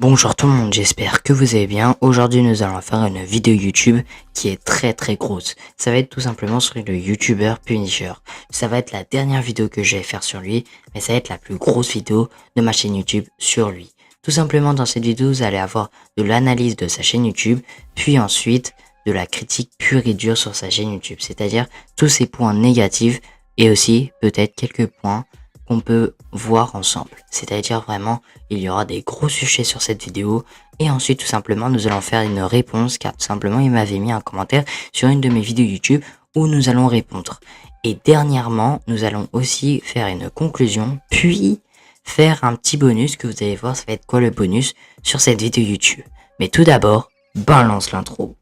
Bonjour tout le monde, j'espère que vous allez bien. Aujourd'hui nous allons faire une vidéo YouTube qui est très grosse. Ça va être tout simplement sur le YouTuber Punisher. Ça va être la dernière vidéo que je vais faire sur lui, mais ça va être la plus grosse vidéo de ma chaîne YouTube sur lui. Tout simplement dans cette vidéo vous allez avoir de l'analyse de sa chaîne YouTube, puis ensuite de la critique pure et dure sur sa chaîne YouTube. C'est-à-dire tous ses points négatifs et aussi peut-être quelques points qu'on peut voir ensemble. C'est-à-dire vraiment, il y aura des gros sujets sur cette vidéo et ensuite tout simplement nous allons faire une réponse car tout simplement il m'avait mis un commentaire sur une de mes vidéos YouTube où nous allons répondre. Et dernièrement, nous allons aussi faire une conclusion puis faire un petit bonus que vous allez voir ça va être quoi le bonus sur cette vidéo YouTube. Mais tout d'abord, balance l'intro.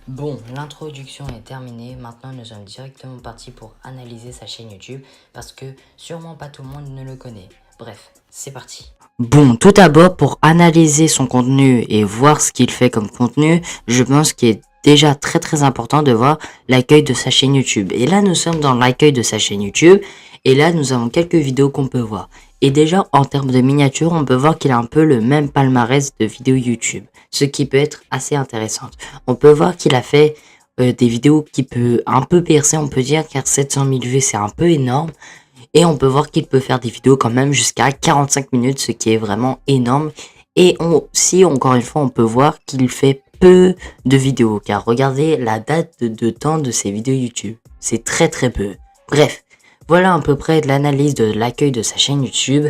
Bon, l'introduction est terminée, maintenant nous sommes directement partis pour analyser sa chaîne YouTube parce que sûrement pas tout le monde ne le connaît. Bref, c'est parti. Bon, tout d'abord pour analyser son contenu et voir ce qu'il fait comme contenu, je pense qu'il est déjà très important de voir l'accueil de sa chaîne YouTube. Et là nous sommes dans l'accueil de sa chaîne YouTube et là nous avons quelques vidéos qu'on peut voir. Et déjà en termes de miniature, on peut voir qu'il a un peu le même palmarès de vidéos YouTube, ce qui peut être assez intéressant. On peut voir qu'il a fait des vidéos qui peut un peu percer, on peut dire, car 700 000 vues c'est un peu énorme. Et on peut voir qu'il peut faire des vidéos quand même jusqu'à 45 minutes, ce qui est vraiment énorme. Et aussi, encore une fois, on peut voir qu'il fait peu de vidéos, car regardez la date de temps de ses vidéos YouTube. C'est très peu. Bref, voilà à peu près de l'analyse de l'accueil de sa chaîne YouTube.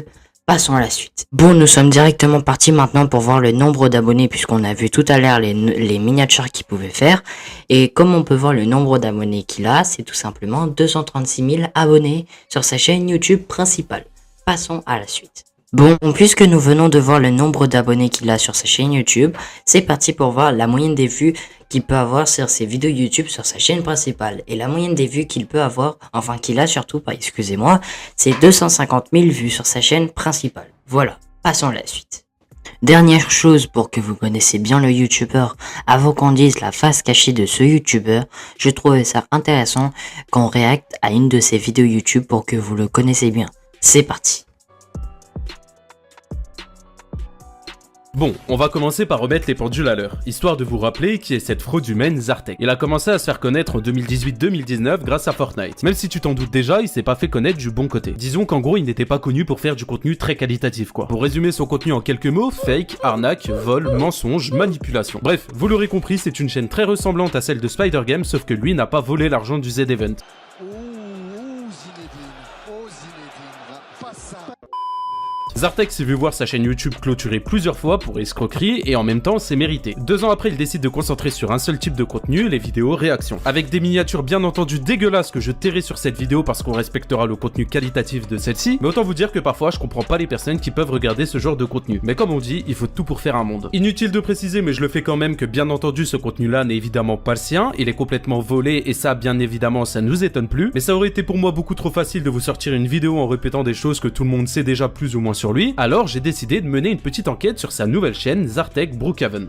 Passons à la suite. Bon, nous sommes directement partis maintenant pour voir le nombre d'abonnés puisqu'on a vu tout à l'heure les miniatures qu'il pouvait faire. Et comme on peut voir le nombre d'abonnés qu'il a, c'est tout simplement 236 000 abonnés sur sa chaîne YouTube principale. Passons à la suite. Bon, puisque nous venons de voir le nombre d'abonnés qu'il a sur sa chaîne YouTube, c'est parti pour voir la moyenne des vues qu'il peut avoir sur ses vidéos YouTube sur sa chaîne principale. Et la moyenne des vues qu'il peut avoir, enfin qu'il a surtout, excusez-moi, c'est 250 000 vues sur sa chaîne principale. Voilà, passons à la suite. Dernière chose pour que vous connaissiez bien le YouTuber, avant qu'on dise la face cachée de ce YouTuber, je trouvais ça intéressant qu'on réacte à une de ses vidéos YouTube pour que vous le connaissiez bien. C'est parti. Bon, on va commencer par remettre les pendules à l'heure, histoire de vous rappeler qui est cette fraude humaine Zartek. Il a commencé à se faire connaître en 2018-2019 grâce à Fortnite. Même si tu t'en doutes déjà, il s'est pas fait connaître du bon côté. Disons qu'en gros, il n'était pas connu pour faire du contenu très qualitatif quoi. Pour résumer son contenu en quelques mots, fake, arnaque, vol, mensonge, manipulation. Bref, vous l'aurez compris, c'est une chaîne très ressemblante à celle de Spider Game, sauf que lui n'a pas volé l'argent du Z-Event. Zartek s'est vu voir sa chaîne YouTube clôturée plusieurs fois pour escroquerie et en même temps c'est mérité. 2 ans après il décide de concentrer sur un seul type de contenu, les vidéos réactions. Avec des miniatures bien entendu dégueulasses que je tairai sur cette vidéo parce qu'on respectera le contenu qualitatif de celle-ci, mais autant vous dire que parfois je comprends pas les personnes qui peuvent regarder ce genre de contenu. Mais comme on dit, il faut tout pour faire un monde. Inutile de préciser mais je le fais quand même que bien entendu ce contenu là n'est évidemment pas le sien, il est complètement volé et ça bien évidemment ça nous étonne plus, mais ça aurait été pour moi beaucoup trop facile de vous sortir une vidéo en répétant des choses que tout le monde sait déjà plus ou moins sur lui, alors j'ai décidé de mener une petite enquête sur sa nouvelle chaîne Zartek Brookhaven.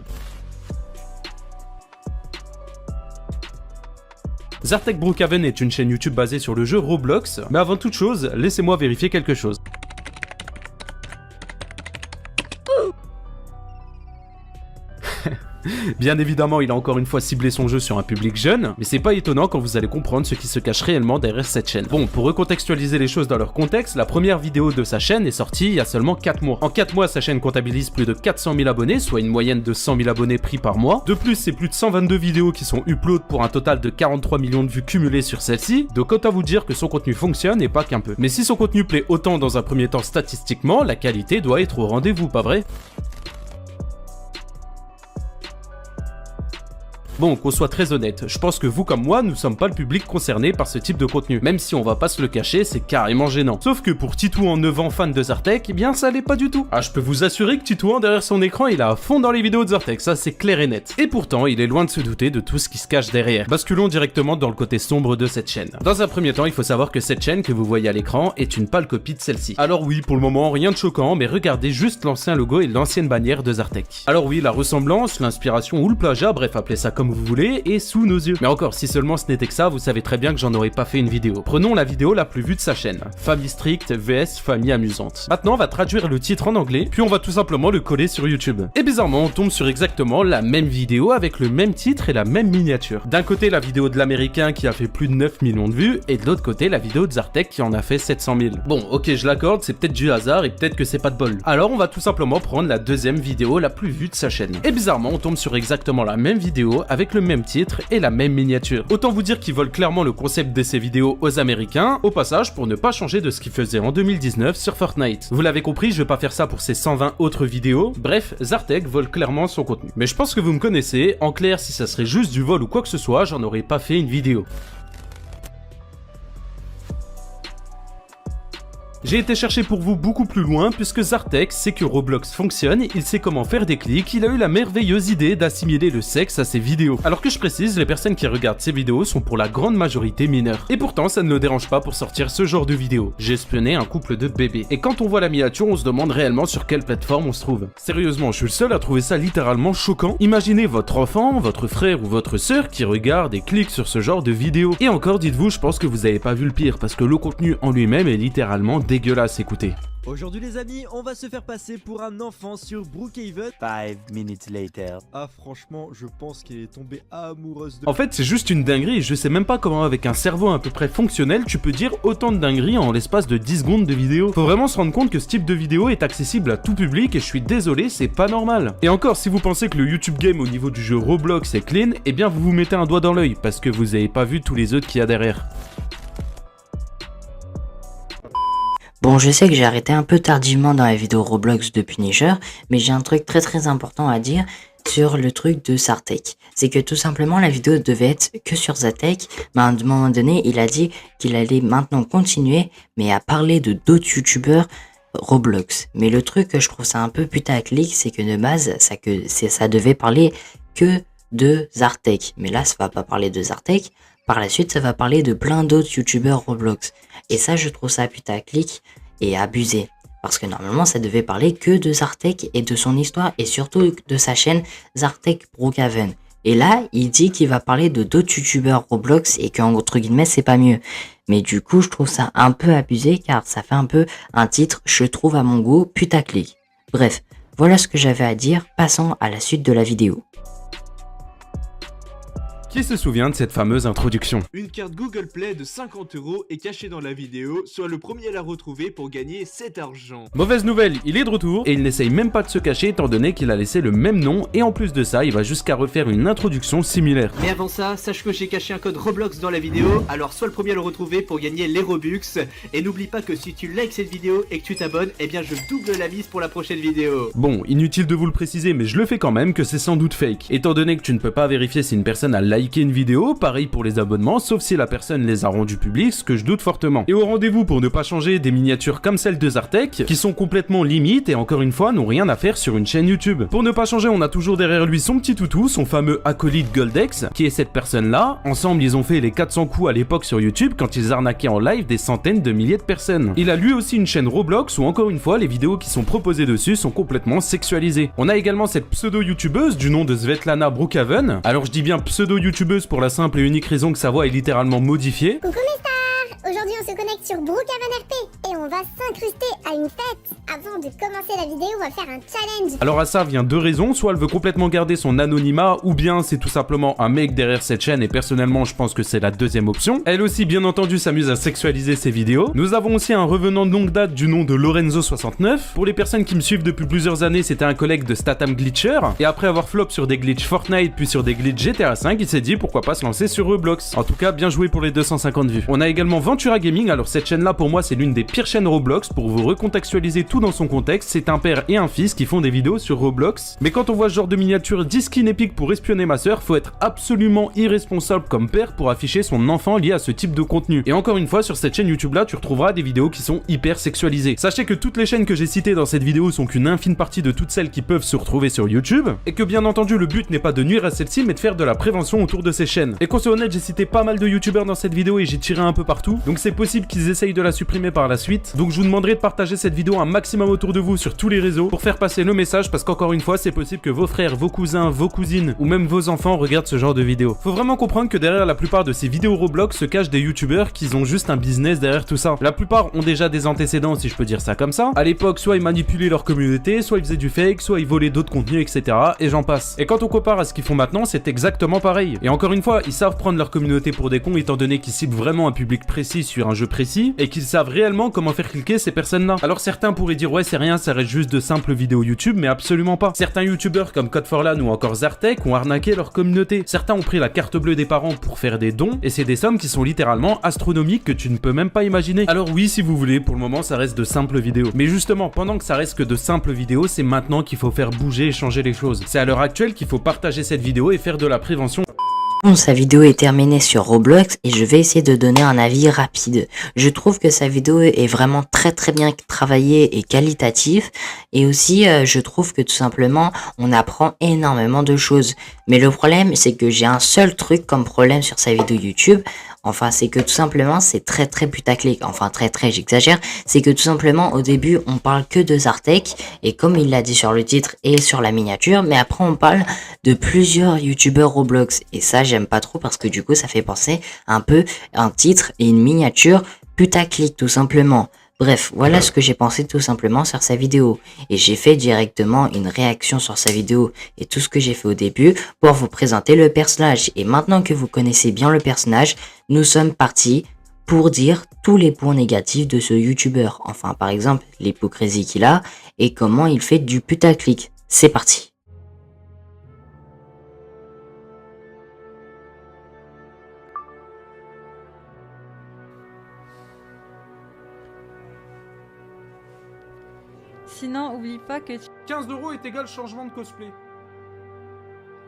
Zartek Brookhaven est une chaîne YouTube basée sur le jeu Roblox, mais avant toute chose, laissez-moi vérifier quelque chose. Bien évidemment, il a encore une fois ciblé son jeu sur un public jeune, mais c'est pas étonnant quand vous allez comprendre ce qui se cache réellement derrière cette chaîne. Bon, pour recontextualiser les choses dans leur contexte, la première vidéo de sa chaîne est sortie il y a seulement 4 mois. En 4 mois, sa chaîne comptabilise plus de 400 000 abonnés, soit une moyenne de 100 000 abonnés pris par mois. De plus, c'est plus de 122 vidéos qui sont upload pour un total de 43 millions de vues cumulées sur celle-ci, donc autant vous dire que son contenu fonctionne et pas qu'un peu. Mais si son contenu plaît autant dans un premier temps statistiquement, la qualité doit être au rendez-vous, pas vrai ? Bon, qu'on soit très honnête, je pense que vous comme moi, nous sommes pas le public concerné par ce type de contenu. Même si on va pas se le cacher, c'est carrément gênant. Sauf que pour Titouan 9 ans fan de Zartek, eh bien ça l'est pas du tout. Ah, je peux vous assurer que Titouan derrière son écran, il est à fond dans les vidéos de Zartek, ça c'est clair et net. Et pourtant, il est loin de se douter de tout ce qui se cache derrière. Basculons directement dans le côté sombre de cette chaîne. Dans un premier temps, il faut savoir que cette chaîne que vous voyez à l'écran est une pâle copie de celle-ci. Alors oui, pour le moment, rien de choquant, mais regardez juste l'ancien logo et l'ancienne bannière de Zartek. Alors oui, la ressemblance, l'inspiration ou le plagiat, bref, appelez ça comme vous voulez, est sous nos yeux. Mais encore, si seulement ce n'était que ça, vous savez très bien que j'en aurais pas fait une vidéo. Prenons la vidéo la plus vue de sa chaîne. Famille stricte vs famille amusante. Maintenant, on va traduire le titre en anglais, puis on va tout simplement le coller sur YouTube. Et bizarrement, on tombe sur exactement la même vidéo avec le même titre et la même miniature. D'un côté, la vidéo de l'américain qui a fait plus de 9 millions de vues, et de l'autre côté, la vidéo de Zartek qui en a fait 700 000. Bon, ok, je l'accorde, c'est peut-être du hasard et peut-être que c'est pas de bol. Alors, on va tout simplement prendre la deuxième vidéo la plus vue de sa chaîne. Et bizarrement, on tombe sur exactement la même vidéo avec le même titre et la même miniature. Autant vous dire qu'ils volent clairement le concept de ces vidéos aux Américains, au passage pour ne pas changer de ce qu'ils faisaient en 2019 sur Fortnite. Vous l'avez compris, je vais pas faire ça pour ces 120 autres vidéos. Bref, Zartek vole clairement son contenu. Mais je pense que vous me connaissez, en clair, si ça serait juste du vol ou quoi que ce soit, j'en aurais pas fait une vidéo. J'ai été chercher pour vous beaucoup plus loin puisque Zartek sait que Roblox fonctionne, il sait comment faire des clics, il a eu la merveilleuse idée d'assimiler le sexe à ses vidéos. Alors que je précise, les personnes qui regardent ces vidéos sont pour la grande majorité mineures. Et pourtant, ça ne le dérange pas pour sortir ce genre de vidéo. J'ai espionné un couple de bébés. Et quand on voit la miniature, on se demande réellement sur quelle plateforme on se trouve. Sérieusement, je suis le seul à trouver ça littéralement choquant. Imaginez votre enfant, votre frère ou votre sœur qui regarde et clique sur ce genre de vidéo. Et encore, dites-vous, je pense que vous avez pas vu le pire parce que le contenu en lui-même est littéralement dégueulasse, écoutez. Aujourd'hui les amis, on va se faire passer pour un enfant sur Brookhaven. 5 minutes later. Ah franchement, je pense qu'elle est tombée amoureuse de... En fait, c'est juste une dinguerie, je sais même pas comment avec un cerveau à peu près fonctionnel, tu peux dire autant de dingueries en l'espace de 10 secondes de vidéo. Faut vraiment se rendre compte que ce type de vidéo est accessible à tout public et je suis désolé, c'est pas normal. Et encore, si vous pensez que le YouTube game au niveau du jeu Roblox est clean, eh bien vous vous mettez un doigt dans l'œil, parce que vous avez pas vu tous les autres qu'il y a derrière. Bon, je sais que j'ai arrêté un peu tardivement dans la vidéo Roblox de Punisher, mais j'ai un truc très important à dire sur le truc de Zartek. C'est que tout simplement la vidéo devait être que sur Zartek, mais à un moment donné, il a dit qu'il allait maintenant continuer, mais à parler de d'autres youtubeurs Roblox. Mais le truc que je trouve ça un peu putaclic, c'est que de base, ça devait parler que de Zartek. Mais là, ça va pas parler de Zartek. Par la suite, ça va parler de plein d'autres youtubeurs Roblox. Et ça, je trouve ça putaclic et abusé. Parce que normalement, ça devait parler que de Zartek et de son histoire et surtout de sa chaîne Zartek Brookhaven. Et là, il dit qu'il va parler de d'autres youtubeurs Roblox et qu'entre guillemets, c'est pas mieux. Mais du coup, je trouve ça un peu abusé car ça fait un peu un titre, je trouve à mon goût, putaclic. Bref, voilà ce que j'avais à dire, passons à la suite de la vidéo. Qui se souvient de cette fameuse introduction? Une carte Google Play de 50 € est cachée dans la vidéo, sois le premier à la retrouver pour gagner cet argent. Mauvaise nouvelle, il est de retour et il n'essaye même pas de se cacher étant donné qu'il a laissé le même nom et en plus de ça, il va jusqu'à refaire une introduction similaire. Mais avant ça, sache que j'ai caché un code Roblox dans la vidéo, alors sois le premier à le retrouver pour gagner les Robux. Et n'oublie pas que si tu likes cette vidéo et que tu t'abonnes, eh bien je double la mise pour la prochaine vidéo. Bon, inutile de vous le préciser, mais je le fais quand même que c'est sans doute fake. Étant donné que tu ne peux pas vérifier si une personne a liké une vidéo, pareil pour les abonnements, sauf si la personne les a rendus publics, ce que je doute fortement. Et au rendez-vous pour ne pas changer des miniatures comme celle de Zartek, qui sont complètement limites et encore une fois n'ont rien à faire sur une chaîne YouTube. Pour ne pas changer, on a toujours derrière lui son petit toutou, son fameux acolyte Goldex, qui est cette personne-là. Ensemble, ils ont fait les 400 coups à l'époque sur YouTube quand ils arnaquaient en live des centaines de milliers de personnes. Il a lui aussi une chaîne Roblox où encore une fois, les vidéos qui sont proposées dessus sont complètement sexualisées. On a également cette pseudo-youtubeuse du nom de Svetlana Brookhaven. Alors je dis bien pseudo-youtubeuse pour la simple et unique raison que sa voix est littéralement modifiée. Coucou mes stars! Aujourd'hui on se connecte sur Brookhaven RP et on va s'incruster à une fête. Avant de commencer la vidéo, on va faire un challenge. Alors à ça vient deux raisons, soit elle veut complètement garder son anonymat, ou bien c'est tout simplement un mec derrière cette chaîne et personnellement je pense que c'est la deuxième option. Elle aussi bien entendu s'amuse à sexualiser ses vidéos. Nous avons aussi un revenant de longue date du nom de Lorenzo69. Pour les personnes qui me suivent depuis plusieurs années, c'était un collègue de Statham Glitcher, et après avoir flop sur des glitches Fortnite puis sur des glitches GTA 5, il s'est dit pourquoi pas se lancer sur Roblox. En tout cas, bien joué pour les 250 vues. On a également Ventura Gaming. Alors cette chaîne là pour moi c'est l'une des pires chaînes Roblox. Pour vous recontextualiser tout dans son contexte, c'est un père et un fils qui font des vidéos sur Roblox. Mais quand on voit ce genre de miniature 10 skins épiques pour espionner ma soeur, faut être absolument irresponsable comme père pour afficher son enfant lié à ce type de contenu. Et encore une fois, sur cette chaîne YouTube là, tu retrouveras des vidéos qui sont hyper sexualisées. Sachez que toutes les chaînes que j'ai citées dans cette vidéo sont qu'une infime partie de toutes celles qui peuvent se retrouver sur YouTube, et que bien entendu le but n'est pas de nuire à celle-ci mais de faire de la prévention autour de ces chaînes. Et qu'on soit honnête, j'ai cité pas mal de youtubeurs dans cette vidéo et j'ai tiré un peu partout, donc c'est possible qu'ils essayent de la supprimer par la suite. Donc je vous demanderai de partager cette vidéo un maximum autour de vous sur tous les réseaux pour faire passer le message, parce qu'encore une fois c'est possible que vos frères, vos cousins, vos cousines ou même vos enfants regardent ce genre de vidéos. Faut vraiment comprendre que derrière la plupart de ces vidéos Roblox se cachent des youtubeurs qui ont juste un business derrière tout ça. La plupart ont déjà des antécédents, si je peux dire ça comme ça. À l'époque, soit ils manipulaient leur communauté, soit ils faisaient du fake, soit ils volaient d'autres contenus, etc. Et j'en passe. Et quand on compare à ce qu'ils font maintenant, c'est exactement pareil. Et encore une fois, ils savent prendre leur communauté pour des cons étant donné qu'ils ciblent vraiment un public précis sur un jeu précis et qu'ils savent réellement comment faire cliquer ces personnes-là. Alors certains pourraient dire ouais c'est rien, ça reste juste de simples vidéos YouTube, mais absolument pas. Certains youtubeurs comme Code4Lan ou encore Zartec ont arnaqué leur communauté. Certains ont pris la carte bleue des parents pour faire des dons et c'est des sommes qui sont littéralement astronomiques que tu ne peux même pas imaginer. Alors oui, si vous voulez, pour le moment ça reste de simples vidéos. Mais justement, pendant que ça reste que de simples vidéos, c'est maintenant qu'il faut faire bouger et changer les choses. C'est à l'heure actuelle qu'il faut partager cette vidéo et faire de la prévention. Bon, sa vidéo est terminée sur Roblox et je vais essayer de donner un avis rapide. Je trouve que sa vidéo est vraiment très bien travaillée et qualitative, et aussi je trouve que tout simplement on apprend énormément de choses. Mais le problème c'est que j'ai un seul truc comme problème sur sa vidéo YouTube. Enfin, c'est que tout simplement, c'est très putaclic. Enfin, très, j'exagère. C'est que tout simplement, au début, on parle que de Zartec. Et comme il l'a dit sur le titre et sur la miniature, mais après, on parle de plusieurs youtubeurs Roblox. Et ça, j'aime pas trop parce que du coup, ça fait penser un peu à un titre et une miniature putaclic, tout simplement. Bref, voilà ce que j'ai pensé tout simplement sur sa vidéo. Et j'ai fait directement une réaction sur sa vidéo et tout ce que j'ai fait au début pour vous présenter le personnage. Et maintenant que vous connaissez bien le personnage, nous sommes partis pour dire tous les points négatifs de ce youtubeur. Enfin, par exemple, l'hypocrisie qu'il a et comment il fait du putaclic. C'est parti. Sinon, oublie pas que 15 € est égal changement de cosplay.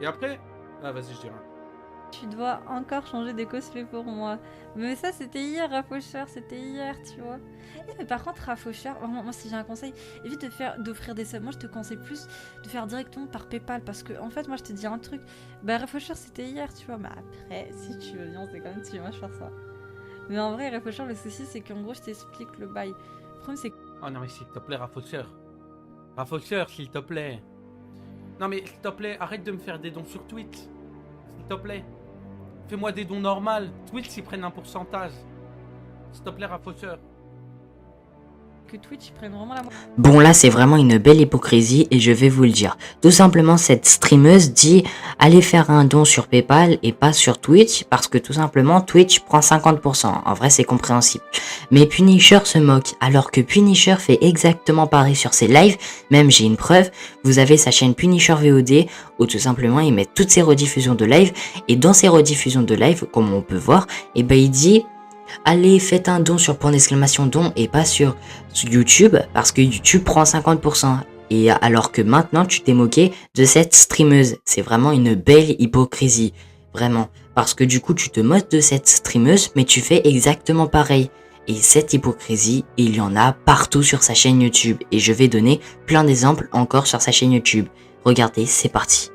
Et après... Ah vas-y, je dirais. tu dois encore changer de cosplay pour moi. Mais ça, c'était hier, Rafaucheur, c'était hier, tu vois. Mais par contre, Rafaucheur, moi, si j'ai un conseil, évite d'offrir des subs. Moi, je te conseille plus de faire directement par PayPal. Parce que, en fait, moi, je te dis un truc. Bah, Rafaucheur, c'était hier, tu vois. Mais après, si tu veux bien, c'est comme tu vas faire ça. Mais en vrai, Rafaucheur, le souci, c'est qu'en gros, je t'explique le bail. Le problème, c'est que... Oh non mais s'il te plaît, Rafaucheur. Rafaucheur, s'il te plaît. Non mais s'il te plaît, arrête de me faire des dons sur Twitch. S'il te plaît. Fais-moi des dons normaux. Twitch, ils prennent un pourcentage. S'il te plaît, Rafaucheur. que Twitch prenne vraiment la... Bon, là, c'est vraiment une belle hypocrisie et je vais vous le dire. Tout simplement, cette streameuse dit allez faire un don sur PayPal et pas sur Twitch parce que tout simplement, Twitch prend 50%. En vrai, c'est compréhensible. Mais Punisher se moque alors que Punisher fait exactement pareil sur ses lives. Même, j'ai une preuve. Vous avez sa chaîne Punisher VOD où tout simplement, il met toutes ses rediffusions de live et dans ses rediffusions de live, comme on peut voir, et ben il dit... allez, faites un don sur point d'exclamation don et pas sur YouTube parce que YouTube prend 50%. Et alors que maintenant tu t'es moqué de cette streameuse. C'est vraiment une belle hypocrisie. Vraiment. Parce que du coup tu te moques de cette streameuse mais tu fais exactement pareil. Et cette hypocrisie, il y en a partout sur sa chaîne YouTube. Et je vais donner plein d'exemples encore sur sa chaîne YouTube. Regardez, c'est parti.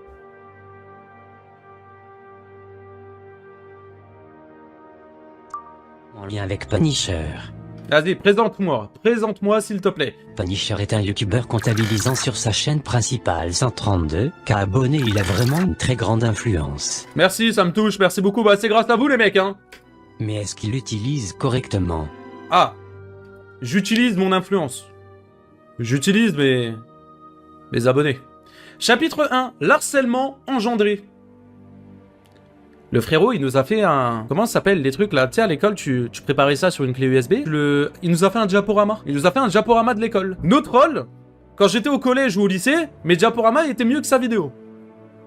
En lien avec Punisher. Vas-y, présente-moi s'il te plaît. Punisher est un youtubeur comptabilisant sur sa chaîne principale 132 K abonnés, il a vraiment une très grande influence. Merci, ça me touche, merci beaucoup, bah c'est grâce à vous les mecs hein. Mais est-ce qu'il l'utilise correctement? Ah, j'utilise mon influence. J'utilise mes abonnés. Chapitre 1, l'harcèlement engendré. Le frérot, il nous a fait un... Comment ça s'appelle les trucs là? Tu sais, à l'école, tu préparais ça sur une clé USB. Il nous a fait un diaporama. Il nous a fait un diaporama de l'école. Notre rôle, quand j'étais au collège ou au lycée, mes diaporamas étaient mieux que sa vidéo.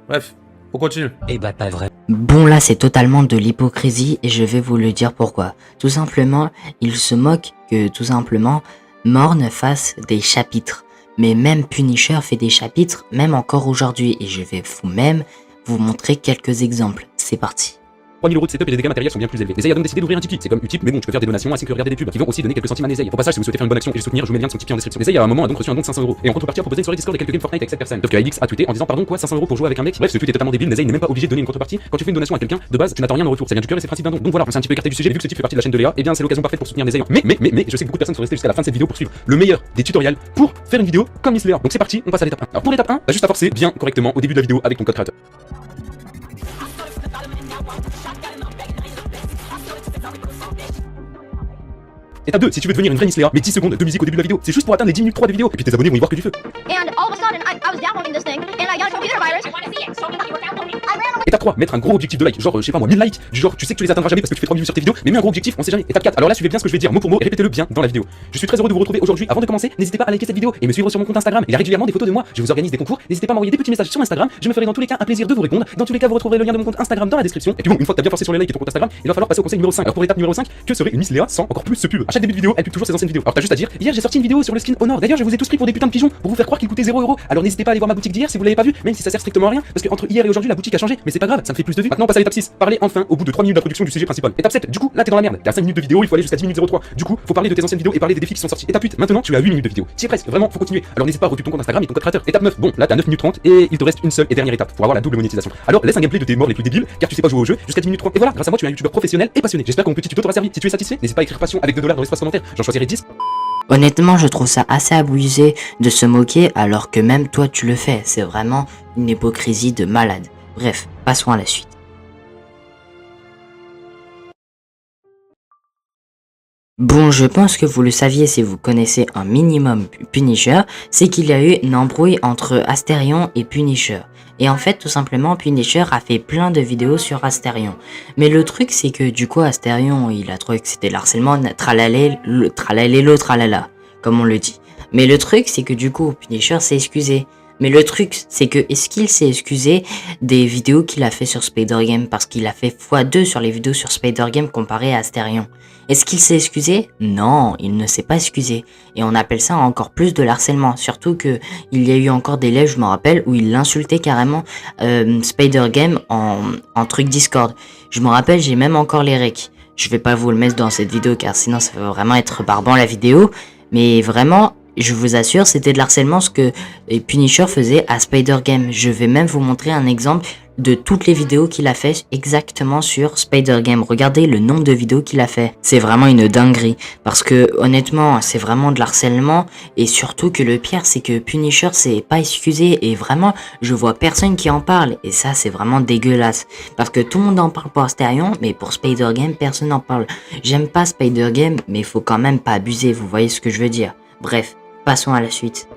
Bref. On continue. Eh bah pas vrai. Bon là c'est totalement de l'hypocrisie et je vais vous le dire pourquoi. Tout simplement, il se moque que tout simplement Morne fasse des chapitres. Mais même Punisher fait des chapitres même encore aujourd'hui et je vais vous montrer quelques exemples. C'est parti. 3000 € de setup et les dégâts matériels sont bien plus élevés. Nesei a donc décidé d'ouvrir un Tipeee. C'est comme Utip, mais bon, tu peux faire des donations ainsi que regarder des pubs qui vont aussi donner quelques centimes à Nesei. Au passage, si vous souhaitez faire une bonne action et le soutenir, je vous mets le lien de son Tipeee en description. Nesei à un moment a donc reçu un don de 500 € et en contrepartie a proposé une soirée Discord et quelques games Fortnite avec cette personne. Sauf que Alix a tweeté en disant pardon quoi 500 € pour jouer avec un mec. Bref, ce tweet est totalement débile. Nesei n'est même pas obligé de donner une contrepartie. Quand tu fais une donation à quelqu'un, de base, tu n'attends rien en retour. Ça vient du cœur et c'est principe d'un don. Donc voilà, on s'est un petit peu écarté du sujet. Vu que ce type fait partie de la chaîne de Léa, et bien c'est l'occasion parfaite pour soutenir Nesei. Mais je sais que beaucoup de personnes sont restées jusqu'à la fin de cette vidéo pour suivre le meilleur des tutoriels pour faire une vidéo comme Miss Léa. Donc c'est parti, on passe à l'étape 1. Alors pour l'étape 1, t'as juste à forcer bien correctement au début de la vidéo avec ton code créateur. Étape 2, si tu veux devenir une vraie Miss Léa, mets 10 secondes de musique au début de la vidéo. C'est juste pour atteindre les 10 minutes 3 de vidéo. Et puis tes abonnés vont y voir que du feu. And all of a sudden, I was downloading this thing, and I got a computer virus. Étape 3, mettre un gros objectif de like, genre je sais pas moi 1000 likes, du genre tu sais que tu les atteindras jamais parce que tu fais 3000 vues sur tes vidéos, mais mets un gros objectif, on sait jamais. Étape 4, alors là suivez bien ce que je vais dire mot pour mot et répétez-le bien dans la vidéo. Je suis très heureux de vous retrouver aujourd'hui. Avant de commencer, n'hésitez pas à liker cette vidéo et me suivre sur mon compte Instagram. Il y a régulièrement des photos de moi, je vous organise des concours, n'hésitez pas à m'envoyer des petits messages sur Instagram, je me ferai dans tous les cas un plaisir de vous répondre. Dans tous les cas, vous retrouverez le lien de mon compte Instagram dans la description. Et puis bon, une fois que t'as bien forcé sur les likes et ton compte Instagram, il va falloir passer au conseil numéro 5. Alors pour l'étape numéro 5, que serait une Miss Léa sans encore plus ce pub. À chaque début de vidéo, elle pub toujours ses anciennes vidéos. Alors t'as juste à dire, hier j'ai sorti une vidéo sur le skin Honor. D'ailleurs, je vous ai tous pris pour des putains de pigeons pour vous faire croire qu'il coûtait 0 €. Alors n'hésitez pas à aller voir ma boutique d'hier si vous l'avez pas vu, même si ça sert strictement à rien parce que entre hier et aujourd'hui la boutique a changé, mais c'est pas grave, ça me fait plus de vues. Maintenant on passe à l'étape 6. Parlez enfin au bout de 3 minutes d'introduction du sujet principal. Étape 7, du coup, là t'es dans la merde. T'as 5 minutes de vidéo, il faut aller jusqu'à 10 minutes 03. Du coup, faut parler de tes anciennes vidéos et parler des défis qui sont sortis. Étape 8, maintenant tu as 8 minutes de vidéo. Tu es presque, vraiment, faut continuer. Alors n'hésite pas à repub ton compte Instagram et ton code créateur. Étape 9, bon, là t'as 9 minutes 30 et il te reste une seule et dernière étape pour avoir la double monétisation. Alors laisse un gameplay de tes morts les plus débiles car tu sais pas jouer au jeu jusqu'à 10 minutes 30. Et voilà, grâce à moi tu es un youtubeur professionnel et passionné. J'espère que mon petit tuto t'aura servi. Si tu es satisfait, n'hésite pas à écrire passion avec 2 $ dans l'espace commentaire. J'en choisirai 10. Honnêtement, je trouve ça assez abusé de se moquer alors que même toi tu le fais. C'est vraiment une hypocrisie de malade. Bref, passons à la suite. Bon, je pense que vous le saviez si vous connaissez un minimum Punisher, c'est qu'il y a eu une embrouille entre Asterion et Punisher. Et en fait, tout simplement, Punisher a fait plein de vidéos sur Asterion. Mais le truc, c'est que du coup, Asterion, il a trouvé que c'était l'harcèlement, tralalelo, tralala, comme on le dit. Mais le truc, c'est que du coup, Punisher s'est excusé. Mais le truc, c'est que est-ce qu'il s'est excusé des vidéos qu'il a fait sur Spider Game parce qu'il a fait x2 sur les vidéos sur Spider Game comparé à Asterion. Est-ce qu'il s'est excusé? Non, il ne s'est pas excusé. Et on appelle ça encore plus de l'harcèlement. Surtout que il y a eu encore des lives, je me rappelle, où il insultait carrément Spider Game en truc Discord. Je me rappelle, j'ai même encore les recs. Je vais pas vous le mettre dans cette vidéo car sinon ça va vraiment être barbant la vidéo. Mais vraiment, je vous assure, c'était de l'harcèlement ce que Punisher faisait à Spider Game. Je vais même vous montrer un exemple de toutes les vidéos qu'il a fait exactement sur Spider Game. Regardez le nombre de vidéos qu'il a fait. C'est vraiment une dinguerie. Parce que honnêtement, c'est vraiment de l'harcèlement. Et surtout que le pire, c'est que Punisher s'est pas excusé. Et vraiment, je vois personne qui en parle. Et ça, c'est vraiment dégueulasse. Parce que tout le monde en parle pour Asterion, mais pour Spider Game, personne n'en parle. J'aime pas Spider Game, mais il faut quand même pas abuser. Vous voyez ce que je veux dire. Bref, passons à la suite.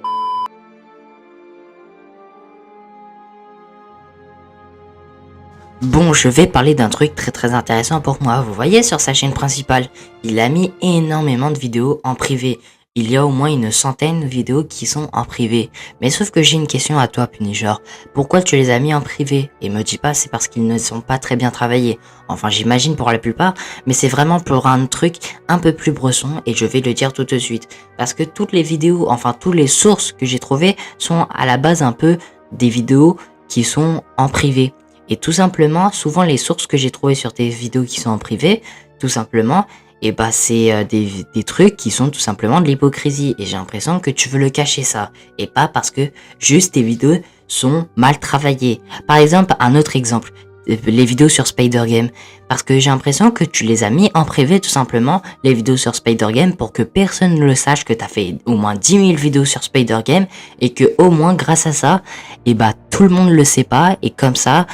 Bon, je vais parler d'un truc très intéressant pour moi. Vous voyez sur sa chaîne principale, il a mis énormément de vidéos en privé. Il y a au moins une centaine de vidéos qui sont en privé. Mais sauf que j'ai une question à toi, Punisher. Pourquoi tu les as mis en privé? Et me dis pas c'est parce qu'ils ne sont pas très bien travaillés. Enfin, j'imagine pour la plupart, mais c'est vraiment pour un truc un peu plus bresson et je vais le dire tout de suite. Parce que toutes les vidéos, enfin toutes les sources que j'ai trouvées sont à la base un peu des vidéos qui sont en privé. Et tout simplement, souvent les sources que j'ai trouvées sur tes vidéos qui sont en privé, tout simplement, et bah c'est des trucs qui sont tout simplement de l'hypocrisie. Et j'ai l'impression que tu veux le cacher ça. Et pas parce que juste tes vidéos sont mal travaillées. Par exemple, un autre exemple, les vidéos sur Spider Game. Parce que j'ai l'impression que tu les as mis en privé tout simplement, les vidéos sur Spider Game, pour que personne ne le sache que tu as fait au moins 10 000 vidéos sur Spider Game. Et que au moins grâce à ça, et bah tout le monde le sait pas. Et comme ça,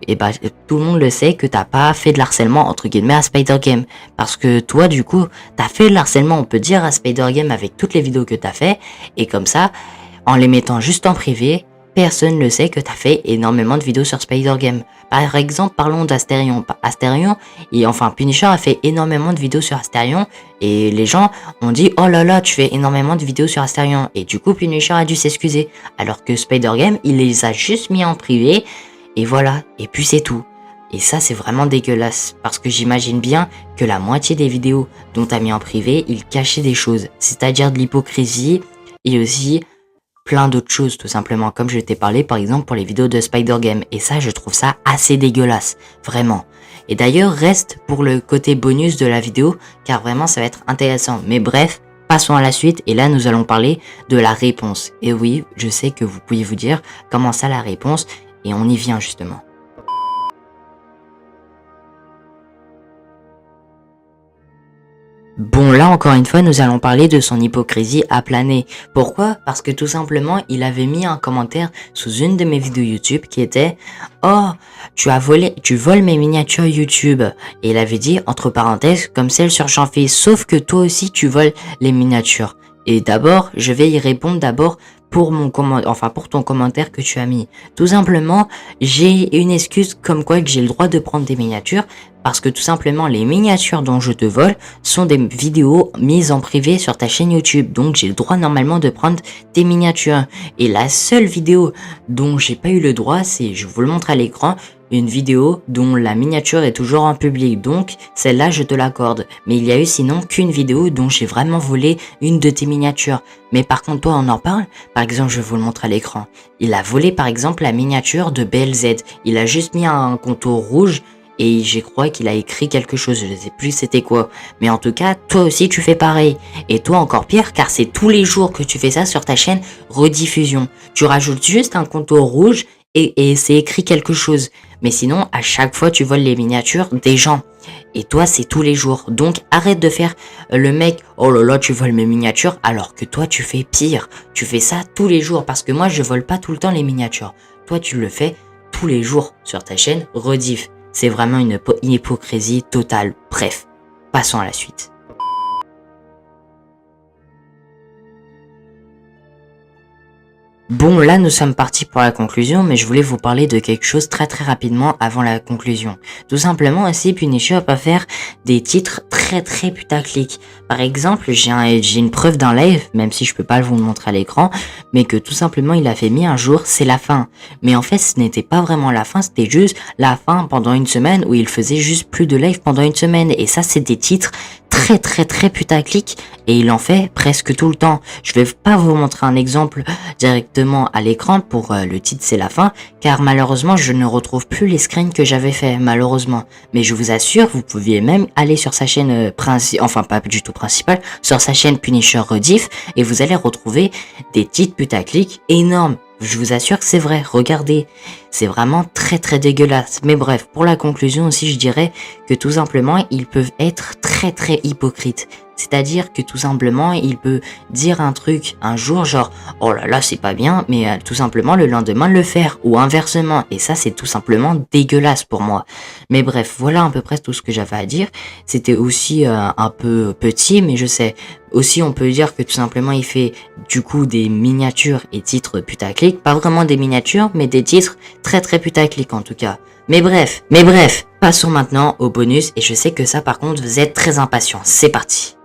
et bah tout le monde le sait que t'as pas fait de l'harcèlement entre guillemets à Spider Game. Parce que toi du coup t'as fait de l'harcèlement, on peut dire, à Spider Game avec toutes les vidéos que t'as fait. Et comme ça, en les mettant juste en privé, personne ne sait que t'as fait énormément de vidéos sur Spider Game. Par exemple, parlons d'Asterion. Asterion, et enfin Punisher a fait énormément de vidéos sur Asterion. Et les gens ont dit oh là là, tu fais énormément de vidéos sur Asterion. Et du coup Punisher a dû s'excuser. Alors que Spider Game, il les a juste mis en privé. Et voilà, et puis c'est tout. Et ça c'est vraiment dégueulasse, parce que j'imagine bien que la moitié des vidéos dont t'as mis en privé, il cachait des choses, c'est-à-dire de l'hypocrisie et aussi plein d'autres choses tout simplement, comme je t'ai parlé par exemple pour les vidéos de Spider Game, et ça je trouve ça assez dégueulasse, vraiment. Et d'ailleurs reste pour le côté bonus de la vidéo, car vraiment ça va être intéressant, mais bref, passons à la suite, et là nous allons parler de la réponse. Et oui, je sais que vous pouvez vous dire, comment ça la réponse, et on y vient justement. Bon, là encore une fois, nous allons parler de son hypocrisie aplanée. Pourquoi? Parce que tout simplement, il avait mis un commentaire sous une de mes vidéos YouTube qui était « Oh, tu voles mes miniatures YouTube ». Et il avait dit, entre parenthèses, comme celle sur Jean-Fils, sauf que toi aussi tu voles les miniatures. Et d'abord, je vais y répondre d'abord pour ton commentaire que tu as mis. Tout simplement, j'ai une excuse comme quoi que j'ai le droit de prendre des miniatures, parce que tout simplement les miniatures dont je te vole sont des vidéos mises en privé sur ta chaîne YouTube, donc j'ai le droit normalement de prendre tes miniatures. Et la seule vidéo dont j'ai pas eu le droit, c'est, je vous le montre à l'écran, une vidéo dont la miniature est toujours en public, donc celle-là je te l'accorde. Mais il y a eu sinon qu'une vidéo dont j'ai vraiment volé une de tes miniatures. Mais par contre toi on en parle, par exemple je vous le montre à l'écran. Il a volé par exemple la miniature de BLZ, il a juste mis un contour rouge et je crois qu'il a écrit quelque chose, je ne sais plus c'était quoi. Mais en tout cas, toi aussi tu fais pareil. Et toi encore pire, car c'est tous les jours que tu fais ça sur ta chaîne rediffusion. Tu rajoutes juste un contour rouge et c'est écrit quelque chose. Mais sinon, à chaque fois tu voles les miniatures des gens. Et toi c'est tous les jours. Donc arrête de faire le mec, oh là là tu voles mes miniatures, alors que toi tu fais pire. Tu fais ça tous les jours, parce que moi je vole pas tout le temps les miniatures. Toi tu le fais tous les jours sur ta chaîne rediff. C'est vraiment une hypocrisie totale. Bref, passons à la suite. Bon, là nous sommes partis pour la conclusion, mais je voulais vous parler de quelque chose très rapidement avant la conclusion. Tout simplement, aussi Punisher peut faire des titres très putaclic. Par exemple, j'ai une preuve d'un live, même si je peux pas vous le montrer à l'écran, mais que tout simplement il a fait mis un jour, c'est la fin. Mais en fait, ce n'était pas vraiment la fin, c'était juste la fin pendant une semaine où il faisait juste plus de live pendant une semaine. Et ça, c'est des titres très putaclic et il en fait presque tout le temps. Je vais pas vous montrer un exemple directement à l'écran pour le titre c'est la fin, car malheureusement je ne retrouve plus les screens que j'avais fait, malheureusement. Mais je vous assure, vous pouviez même aller sur sa chaîne enfin pas du tout principale, sur sa chaîne Punisher Rediff, et vous allez retrouver des titres putaclic énormes. Je vous assure que c'est vrai, regardez, c'est vraiment très dégueulasse. Mais bref, pour la conclusion aussi, je dirais que tout simplement, ils peuvent être très hypocrites. C'est-à-dire que tout simplement, il peut dire un truc un jour genre « Oh là là, c'est pas bien », mais tout simplement le lendemain le faire, ou inversement. Et ça, c'est tout simplement dégueulasse pour moi. Mais bref, voilà à peu près tout ce que j'avais à dire. C'était aussi un peu petit, mais je sais. Aussi, on peut dire que tout simplement, il fait du coup des miniatures et titres putaclic. Pas vraiment des miniatures, mais des titres très putaclic en tout cas. Mais bref, passons maintenant au bonus. Et je sais que ça, par contre, vous êtes très impatients. C'est parti.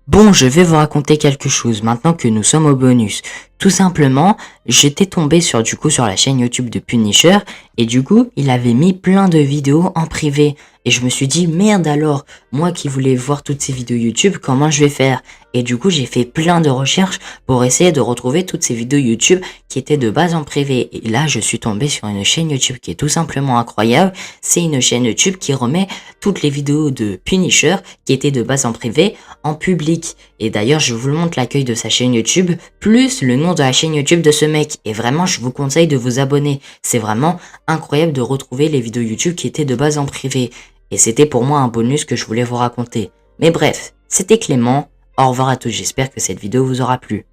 Bon, je vais vous raconter quelque chose maintenant que nous sommes au bonus. Tout simplement, j'étais tombé sur la chaîne YouTube de Punisher et du coup, il avait mis plein de vidéos en privé. Et je me suis dit, merde alors, moi qui voulais voir toutes ces vidéos YouTube, comment je vais faire? Et du coup, j'ai fait plein de recherches pour essayer de retrouver toutes ces vidéos YouTube qui étaient de base en privé. Et là, je suis tombé sur une chaîne YouTube qui est tout simplement incroyable. C'est une chaîne YouTube qui remet toutes les vidéos de Punisher qui étaient de base en privé en public. Et d'ailleurs, je vous le montre l'accueil de sa chaîne YouTube, plus le nom de la chaîne YouTube de ce mec. Et vraiment, je vous conseille de vous abonner. C'est vraiment incroyable de retrouver les vidéos YouTube qui étaient de base en privé. Et c'était pour moi un bonus que je voulais vous raconter. Mais bref, c'était Clément. Au revoir à tous, j'espère que cette vidéo vous aura plu.